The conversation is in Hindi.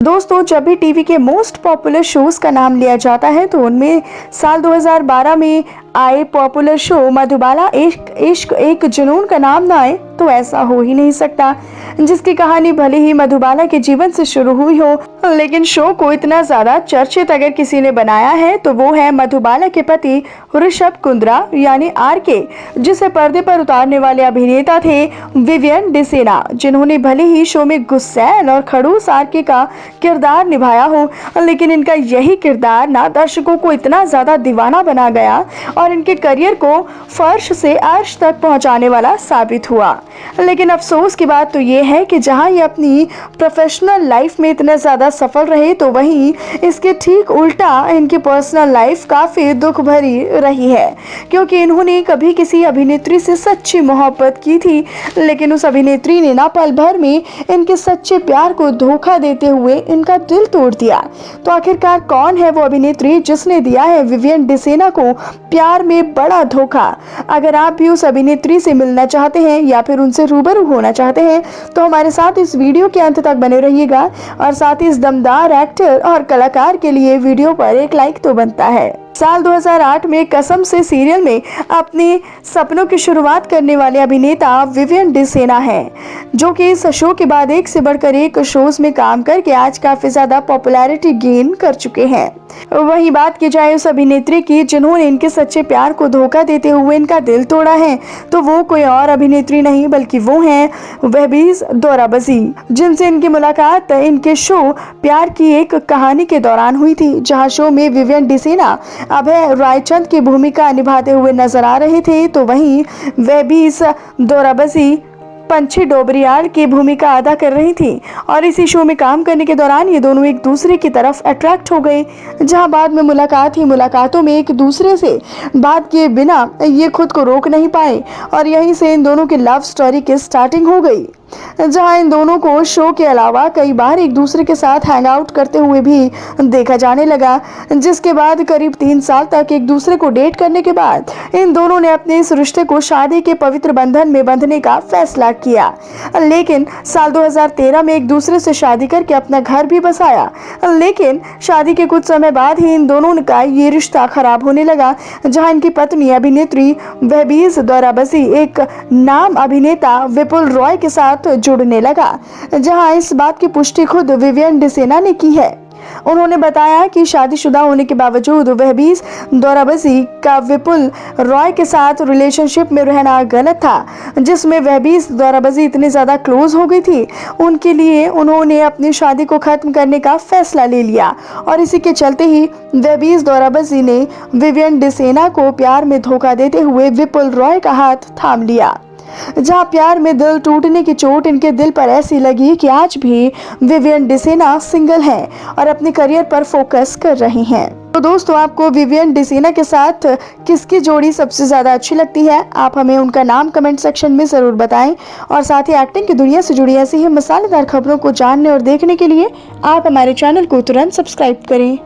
दोस्तों, जब भी टीवी के मोस्ट पॉपुलर शोज का नाम लिया जाता है तो उनमें साल 2012 में आए पॉपुलर शो मधुबाला इश्क एक जुनून का नाम ना आए तो ऐसा हो ही नहीं सकता, जिसकी कहानी भले ही मधुबाला के जीवन से शुरू हुई हो, लेकिन शो को इतना ज्यादा चर्चित अगर किसी ने बनाया है तो वो है मधुबाला के पति ऋषभ कुंद्रा यानी आरके, जिसे पर्दे पर उतारने वाले अभिनेता थे विवियन डिसेना, जिन्होंने भले ही शो में गुस्सैल और खड़ूस आरके का किरदार निभाया हो, लेकिन इनका यही किरदार ना दर्शकों को इतना ज्यादा दीवाना बना गया और इनके करियर को फर्श से अर्श तक पहुंचाने वाला साबित हुआ। लेकिन अफसोस की बात तो ये है कि जहां ये अपनी प्रोफेशनल लाइफ में इतना ज्यादा सफल रहे तो वहीं इसके ठीक उल्टा इनकी पर्सनल लाइफ काफी दुख भरी रही है, क्योंकि इन्होंने कभी किसी अभिनेत्री से सच्ची मोहब्बत की थी, लेकिन उस अभिनेत्री ने ना पल भर में इनके सच्चे प्यार को धोखा देते हुए इनका दिल तोड़ दिया। तो आखिरकार कौन है वो अभिनेत्री जिसने दिया है विवियन डिसेना को प्यार में बड़ा धोखा? अगर आप भी उस अभिनेत्री से मिलना चाहते हैं या फिर उनसे रूबरू होना चाहते हैं तो हमारे साथ इस वीडियो के अंत तक बने रहिएगा, और साथ ही इस दमदार एक्टर और कलाकार के लिए वीडियो पर एक लाइक तो बनता है। साल 2008 में कसम से सीरियल में अपने सपनों की शुरुआत करने वाले अभिनेता विवियन डिसेना हैं, जो कि इस शो के बाद एक से बढ़कर एक शोज में काम करके आज काफी ज्यादा पॉपुलैरिटी गेन कर चुके हैं। वही बात की जाए उस अभिनेत्री की जिन्होंने इनके सच्चे प्यार को धोखा देते हुए इनका दिल तोड़ा है, तो वो कोई और अभिनेत्री नहीं बल्कि वो हैं वहबीज दोराबजी, जिनसे इनकी मुलाकात इनके शो प्यार की एक कहानी के दौरान हुई थी, जहां शो में विवियन डिसेना अभय रायचंद की भूमिका निभाते हुए नजर आ रहे थे, तो वहीं वहबीज दोराबजी पंछी डोबरियाल की भूमिका अदा कर रही थी। और इसी शो में काम करने के दौरान ये दोनों एक दूसरे की तरफ अट्रैक्ट हो गए, जहां बाद में मुलाकातों में एक दूसरे से बात किए बिना ये खुद को रोक नहीं पाए, और यहीं से इन दोनों की लव स्टोरी की स्टार्टिंग हो गई, जहां इन दोनों को शो के अलावा कई बार एक दूसरे के साथ हैंग आउट करते हुए भी देखा जाने लगा, जिसके बाद करीब 3 साल तक एक दूसरे को डेट करने के बाद इन दोनों ने अपने इस रिश्ते को शादी के पवित्र बंधन में बंधने का फैसला किया। लेकिन साल 2013 में एक दूसरे से शादी करके अपना घर भी बसाया, लेकिन शादी के कुछ समय बाद ही इन दोनों का ये रिश्ता खराब होने लगा, जहां इनकी पत्नी अभिनेत्री वहबीज दोराबजी एक नाम अभिनेता विपुल रॉय के साथ जुड़ने लगा, जहां इस बात की पुष्टि खुद विवियन डिसेना ने की है। उन्होंने बताया कि शादीशुदा होने के बावजूद वहबीज दोराबजी का विपुल रॉय के साथ रिलेशनशिप में रहना गलत था, जिसमें वहबीज दोराबजी इतनी ज्यादा क्लोज हो गई थी उनके लिए उन्होंने अपनी शादी को खत्म करने का फैसला ले लिया, और इसी के चलते ही वहबीज दोराबजी ने विवियन डिसेना को प्यार में धोखा देते हुए विपुल रॉय का हाथ थाम लिया, जहां प्यार में दिल टूटने की चोट इनके दिल पर ऐसी लगी कि आज भी विवियन डिसेना सिंगल हैं और अपने करियर पर फोकस कर रही हैं। तो दोस्तों, आपको विवियन डिसेना के साथ किसकी जोड़ी सबसे ज्यादा अच्छी लगती है? आप हमें उनका नाम कमेंट सेक्शन में जरूर बताएं, और साथ ही एक्टिंग की दुनिया से जुड़ी ऐसी ही मसालेदार खबरों को जानने और देखने के लिए आप हमारे चैनल को तुरंत सब्सक्राइब करें।